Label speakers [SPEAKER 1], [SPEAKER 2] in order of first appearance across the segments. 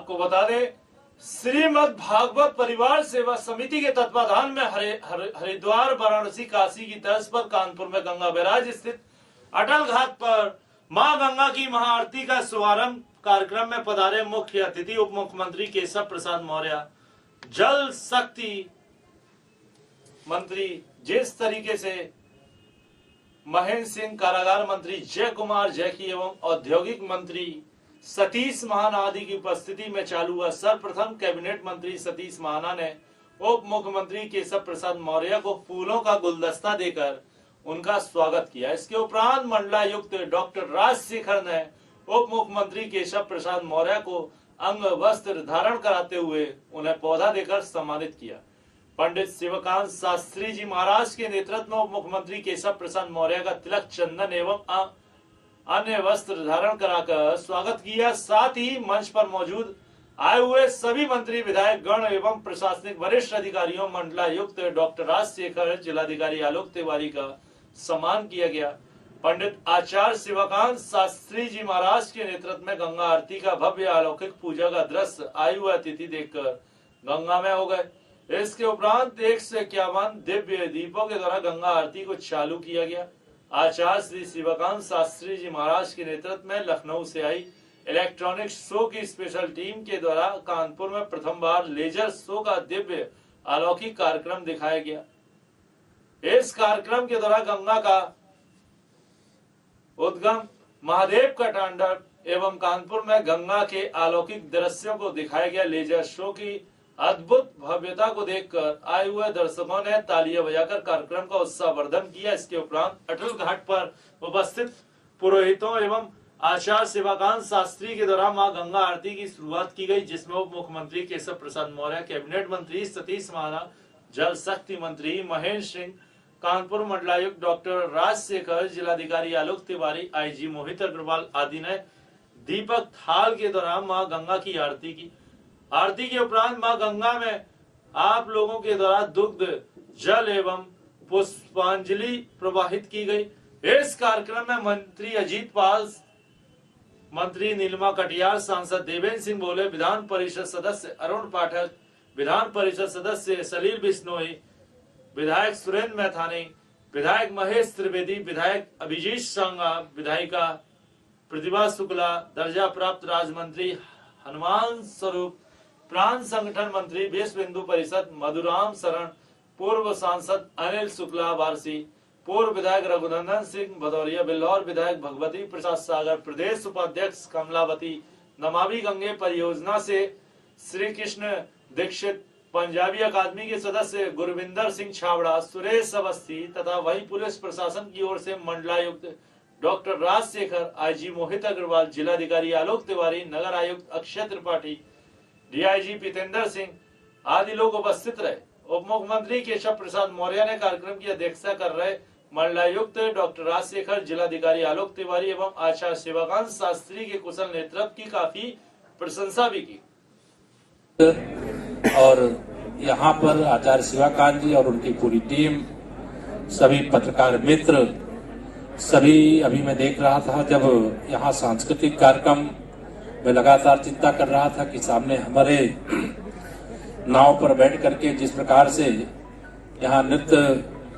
[SPEAKER 1] आपको बता दें, श्रीमद् भागवत परिवार सेवा समिति के तत्वाधान में हरिद्वार, वाराणसी, काशी की तर्ज पर कानपुर में गंगा बैराज स्थित अटल घाट पर मां गंगा की महाआरती का शुभारंभ कार्यक्रम में पधारे मुख्य अतिथि उप मुख्यमंत्री केशव प्रसाद मौर्य, जल शक्ति मंत्री जिस तरीके से महेंद्र सिंह, कारागार मंत्री जय कुमार जैकी एवं औद्योगिक मंत्री सतीश महाना आदि की उपस्थिति में चालू हुआ सर्वप्रथम कैबिनेट मंत्री सतीश महाना ने उप मुख्यमंत्री केशव प्रसाद मौर्य को फूलों का गुलदस्ता देकर उनका स्वागत किया। इसके उपरांत मंडलायुक्त डॉक्टर राजशेखर ने उप मुख्यमंत्री केशव प्रसाद मौर्य को अंग वस्त्र धारण कराते हुए उन्हें पौधा देकर सम्मानित किया। पंडित शिवकांत शास्त्री जी महाराज के नेतृत्व में उप मुख्यमंत्री केशव प्रसाद मौर्य का तिलक, चंदन एवं अन्य वस्त्र धारण कराकर स्वागत किया। साथ ही मंच पर मौजूद आए हुए सभी मंत्री, विधायक गण एवं प्रशासनिक वरिष्ठ अधिकारियों, मंडलायुक्त डॉक्टर राजशेखर, जिलाधिकारी आलोक तिवारी का सम्मान किया गया। पंडित आचार्य शिवकांत शास्त्री जी महाराज के नेतृत्व में गंगा आरती का भव्य अलौकिक पूजा का दृश्य आए हुए अतिथि देखकर गंगा में हो गए। इसके उपरांत 151 दिव्य दीपों के द्वारा गंगा आरती को चालू किया गया। आचार्य श्री शिवकांत शास्त्री जी महाराज के नेतृत्व में लखनऊ से आई इलेक्ट्रॉनिक्स शो की स्पेशल टीम के द्वारा कानपुर में प्रथम बार लेजर शो का दिव्य अलौकिक कार्यक्रम दिखाया गया। इस कार्यक्रम के द्वारा गंगा का उद्गम, महादेव का तांडव एवं कानपुर में गंगा के अलौकिक दृश्यों को दिखाया गया। लेजर शो की अद्भुत भव्यता को देखकर आए हुए दर्शकों ने तालियां बजाकर कार्यक्रम का उत्साहवर्धन किया। इसके उपरांत अटल घाट पर उपस्थित पुरोहितों एवं आचार्य शिवकांत शास्त्री के द्वारा मां गंगा आरती की शुरुआत की गई, जिसमें उप मुख्यमंत्री केशव प्रसाद मौर्य, कैबिनेट मंत्री सतीश महाना, जल शक्ति मंत्री महेंद्र सिंह, कानपुर मंडलायुक्त डॉक्टर राजशेखर, जिलाधिकारी आलोक तिवारी, आईजी मोहित अग्रवाल आदि ने दीपक थाल के दौरान मां गंगा की आरती की। आरती के उपरांत मां गंगा में आप लोगों के द्वारा दुग्ध, जल एवं पुष्पांजलि प्रवाहित की गई। इस कार्यक्रम में मंत्री अजीत पाल, मंत्री नीलिमा कटियार, सांसद देवेंद्र सिंह बोले, विधान परिषद सदस्य अरुण पाठक, विधान परिषद सदस्य सलील बिश्नोई, विधायक सुरेंद्र मैथानी, विधायक महेश त्रिवेदी, विधायक अभिजीत सांगा, विधायिका प्रतिभा शुक्ला, दर्जा प्राप्त राज्य मंत्री हनुमान स्वरूप, प्रांत संगठन मंत्री विश्व हिंदू परिषद मधुराम शरण, पूर्व सांसद अनिल शुक्ला वारसी, पूर्व विधायक रघुनंदन सिंह भदौरिया, बिल्लौर विधायक भगवती प्रसाद सागर, प्रदेश उपाध्यक्ष कमलावती, नमामि गंगे परियोजना से श्री कृष्ण दीक्षित, पंजाबी अकादमी के सदस्य गुरविंदर सिंह छाबड़ा, सुरेश अवस्थी तथा वहीं पुलिस प्रशासन की ओर से मंडलायुक्त डॉक्टर राजशेखर, आईजी मोहित अग्रवाल, जिलाधिकारी आलोक तिवारी, नगर आयुक्त अक्षय त्रिपाठी, डीआईजी पितेंद्र सिंह आदि लोग उपस्थित रहे। उप मुख्यमंत्री केशव प्रसाद मौर्य ने कार्यक्रम की अध्यक्षता कर रहे मंडलायुक्त डॉक्टर राजशेखर, जिलाधिकारी आलोक तिवारी एवं आचार्य शिवकांत शास्त्री के कुशल नेतृत्व की काफी प्रशंसा भी की।
[SPEAKER 2] और यहाँ पर आचार्य शिवकांत जी और उनकी पूरी टीम, सभी पत्रकार मित्र, सभी, अभी मैं देख रहा था जब यहाँ सांस्कृतिक कार्यक्रम में लगातार चिंता कर रहा था कि सामने हमारे नाव पर बैठ करके जिस प्रकार से यहाँ नृत्य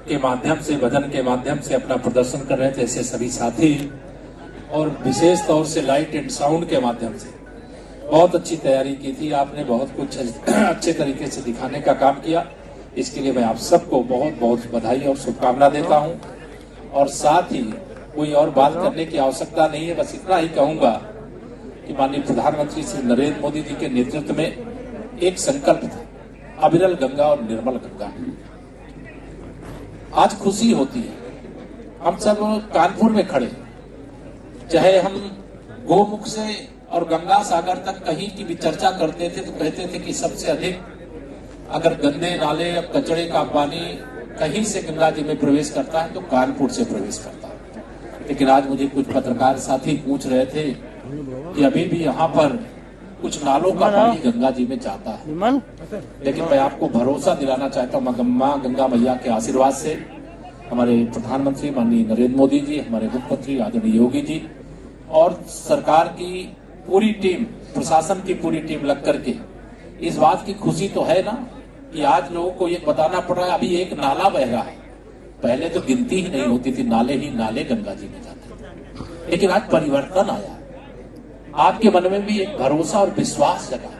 [SPEAKER 2] के माध्यम से, भजन के माध्यम से अपना प्रदर्शन कर रहे थे, ऐसे सभी साथी, और विशेष तौर से लाइट एंड साउंड के माध्यम से बहुत अच्छी तैयारी की थी। आपने बहुत कुछ अच्छे तरीके से दिखाने का काम किया। इसके लिए मैं आप सबको बहुत बहुत बधाई और शुभकामना देता हूं। और साथ ही कोई और बात करने की आवश्यकता नहीं है, बस इतना ही कहूंगा कि माननीय प्रधानमंत्री श्री नरेंद्र मोदी जी के नेतृत्व में एक संकल्प था, अविरल गंगा और निर्मल गंगा। आज खुशी होती है, हम सब कानपुर में खड़े, चाहे हम गोमुख से और गंगा सागर तक कहीं की भी चर्चा करते थे तो कहते थे कि सबसे अधिक अगर गंदे नाले या कचरे का पानी कहीं से गंगा जी में प्रवेश करता है तो कानपुर से प्रवेश करता है। लेकिन आज मुझे कुछ पत्रकार साथी पूछ रहे थे कि अभी भी यहाँ पर कुछ नालों का पानी गंगा जी में जाता है। लेकिन मैं आपको भरोसा दिलाना चाहता हूँ, माँ गंगा मैया के आशीर्वाद से हमारे प्रधानमंत्री माननीय नरेंद्र मोदी जी, हमारे मुख्यमंत्री आदरणीय योगी जी और सरकार की पूरी टीम, प्रशासन की पूरी टीम लग करके, इस बात की खुशी तो है ना कि आज लोगों को ये बताना पड़ रहा है अभी एक नाला बह रहा है। पहले तो गिनती ही नहीं होती थी, नाले ही नाले गंगा जी में जाते थे, लेकिन आज परिवर्तन आया। आपके मन में भी एक भरोसा और विश्वास जगा।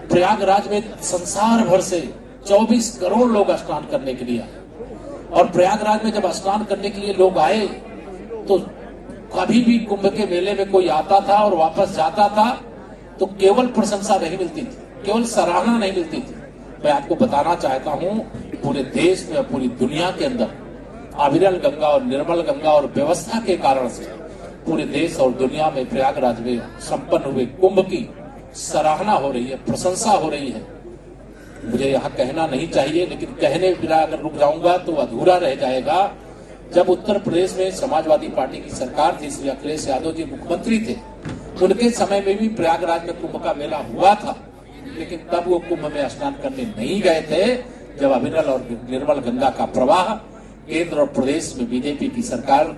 [SPEAKER 2] प्रयागराज में संसार भर से 24 करोड़ लोग स्नान करने के लिए आए, और प्रयागराज में जब स्नान करने के लिए लोग आए तो कभी भी कुंभ के मेले में कोई आता था और वापस जाता था तो केवल प्रशंसा नहीं मिलती थी, केवल सराहना नहीं मिलती थी। मैं आपको बताना चाहता हूं, पूरे देश में, पूरी दुनिया के अंदर अविरल गंगा और निर्मल गंगा और व्यवस्था के कारण से पूरे देश और दुनिया में प्रयागराज में संपन्न हुए कुंभ की सराहना हो रही है, प्रशंसा हो रही है। मुझे यहाँ कहना नहीं चाहिए, लेकिन कहने बिना अगर रुक जाऊंगा तो अधूरा रह जाएगा। जब उत्तर प्रदेश में समाजवादी पार्टी की सरकार थी, श्री अखिलेश यादव जी मुख्यमंत्री थे, उनके समय में भी प्रयागराज में कुंभ का मेला हुआ था, लेकिन तब वो कुंभ में स्नान करने नहीं गए थे। जब अविरल और निर्मल गंगा का प्रवाह केंद्र और प्रदेश में बीजेपी की सरकार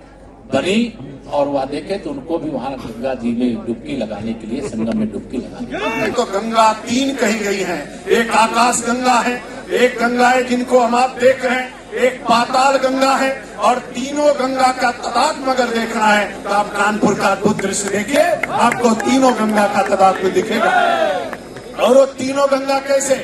[SPEAKER 2] बनी और वह देखे तो उनको भी वहां गंगा जी में डुबकी लगाने के लिए, संगम में डुबकी लगाने
[SPEAKER 3] तो गंगा 3 कही गई है। एक आकाश गंगा है, एक गंगा है जिनको हम आप देख रहे हैं, एक पाताल गंगा है, और तीनों गंगा का तदात्म अगर देखना है तो आप कानपुर का अद्भुत दृश्य देखिए, आपको तीनों गंगा का तदात्म दिखेगा। और वो तीनों गंगा कैसे?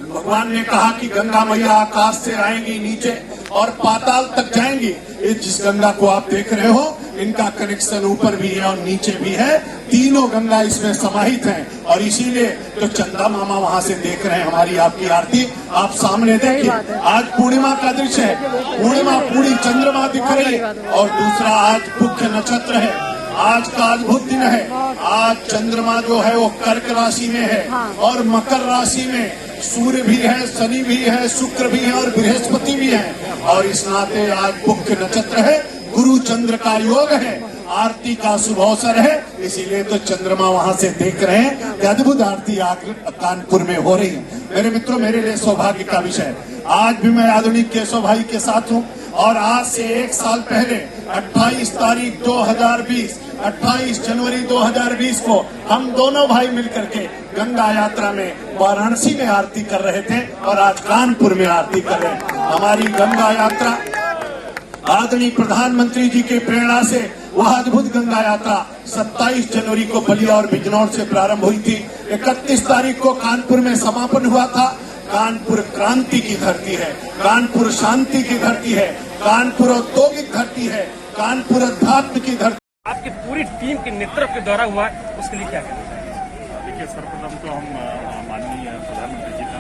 [SPEAKER 3] भगवान ने कहा कि गंगा मैया आकाश से आएंगी नीचे और पाताल तक जाएंगी। ये जिस गंगा को आप देख रहे हो, इनका कनेक्शन ऊपर भी है और नीचे भी है। तीनों गंगा इसमें समाहित हैं, और इसीलिए तो चंदा मामा वहां से देख रहे हैं हमारी आपकी आरती। आप सामने देखिए, आज पूर्णिमा का दृश्य है, पूर्णिमा पूरी चंद्रमा दिख रही है, और दूसरा आज मुख्य नक्षत्र है। आज का अद्भुत दिन है। आज चंद्रमा जो है वो कर्क राशि में है, और मकर राशि में सूर्य भी है, शनि भी है, शुक्र भी है और बृहस्पति भी है। और इस नाते आज मुख्य नक्षत्र है, गुरु चंद्र का योग है, आरती का शुभ अवसर है, इसीलिए तो चंद्रमा वहां से देख रहे हैं कि अद्भुत आरती कानपुर में हो रही है। मेरे मित्रों, मेरे लिए सौभाग्य का विषय, आज भी मैं आदरणीय केशव भाई के साथ हूँ, और आज से 1 साल पहले 28 तारीख 2020, 28 जनवरी 2020 को हम दोनों भाई मिलकर के गंगा यात्रा में वाराणसी में आरती कर रहे थे, और आज कानपुर में आरती कर रहे हैं। हमारी गंगा यात्रा आदरणीय प्रधानमंत्री जी की प्रेरणा से, वह अद्भुत गंगा यात्रा 27 जनवरी को बलिया और बिजनौर से प्रारंभ हुई थी। 31 तारीख को कानपुर में समापन हुआ था। कानपुर क्रांति की धरती है, कानपुर शांति की धरती है, कानपुर औद्योगिक धरती है, कानपुर अध्यात्म की धरती।
[SPEAKER 4] आपकी पूरी टीम के नेतृत्व के द्वारा हुआ, उसके लिए क्या कहना चाहिए?
[SPEAKER 5] देखिए, सर्वप्रथम तो हम माननीय प्रधानमंत्री जी का,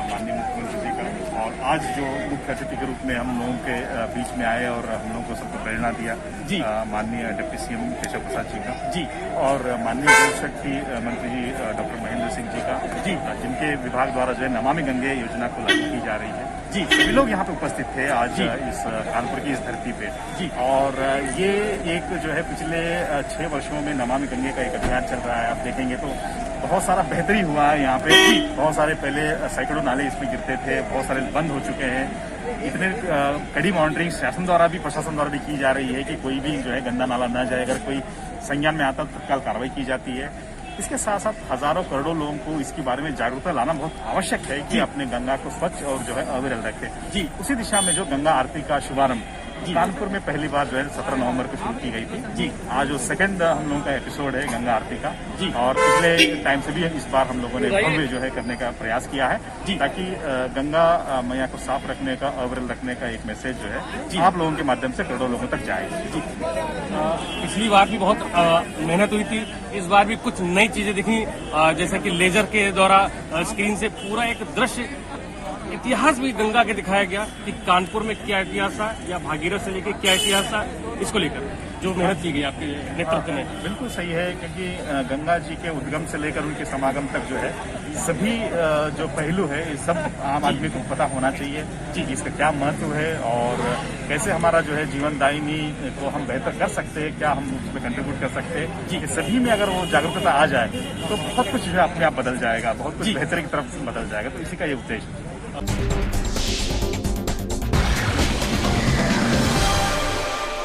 [SPEAKER 5] माननीय मुख्यमंत्री जी का, और आज जो मुख्य अतिथि के रूप में हम लोगों के बीच में आए और हम लोगों को सबको प्रेरणा दिया जी, माननीय डिप्टी सीएम केशव प्रसाद जी का जी, और माननीय जल शक्ति मंत्री जी डॉक्टर महेंद्र सिंह जी का जी, जिनके विभाग द्वारा जो है नमामि गंगे योजना को लागू की जा रही है जी। सभी लोग यहाँ पे उपस्थित थे आज इस कानपुर की इस धरती पे जी। और ये एक जो है पिछले 6 वर्षों में नमामि गंगे का एक अभियान चल रहा है। आप देखेंगे तो बहुत सारा बेहतरी हुआ है यहाँ पे। बहुत सारे पहले सैकड़ों नाले इसमें गिरते थे, बहुत सारे बंद हो चुके हैं। इतने कड़ी मॉनिटरिंग शासन द्वारा भी, प्रशासन द्वारा भी की जा रही है कि कोई भी जो है गंदा नाला न जाए। अगर कोई संज्ञान में आता तो तत्काल कार्रवाई की जाती है। इसके साथ साथ हजारों करोड़ों लोगों को इसके बारे में जागरूकता लाना बहुत आवश्यक है कि अपने गंगा को स्वच्छ और जो है अविरल रखें जी। उसी दिशा में जो गंगा आरती का शुभारंभ कानपुर में पहली बार जो है 17 नवंबर को शुरू की गई थी जी। आज वो सेकंड हम लोगों का एपिसोड है गंगा आरती का जी। और पिछले टाइम से भी इस बार हम लोगों ने भव्य जो है करने का प्रयास किया है जी, ताकि गंगा मैया को साफ रखने का, अविरल रखने का एक मैसेज जो है आप लोगों के माध्यम से करोड़ों लोगों तक जाए जी।
[SPEAKER 4] पिछली बार भी बहुत मेहनत हुई थी, इस बार भी कुछ नई चीजें दिखी, जैसा कि लेजर के द्वारा स्क्रीन से पूरा एक दृश्य, इतिहास भी गंगा के दिखाया गया कि कानपुर में क्या इतिहास था या भागीरथ से लेकर क्या इतिहास था। इसको लेकर जो मेहनत की गई आपके नेतृत्व में
[SPEAKER 5] बिल्कुल सही है, क्योंकि गंगा जी के उद्गम से लेकर उनके समागम तक जो है सभी जो पहलू है सब आम आदमी को पता होना चाहिए जी, इसका क्या महत्व है और कैसे हमारा जो है जीवन दायिनी को हम बेहतर कर सकते हैं, क्या हम उसमें कंट्रीब्यूट कर सकते हैं जी। सभी में अगर वो जागरूकता आ जाए तो बहुत कुछ जो है अपने आप बदल जाएगा, बहुत कुछ बेहतरी की तरफ बदल जाएगा। तो इसी का ये उद्देश्य है।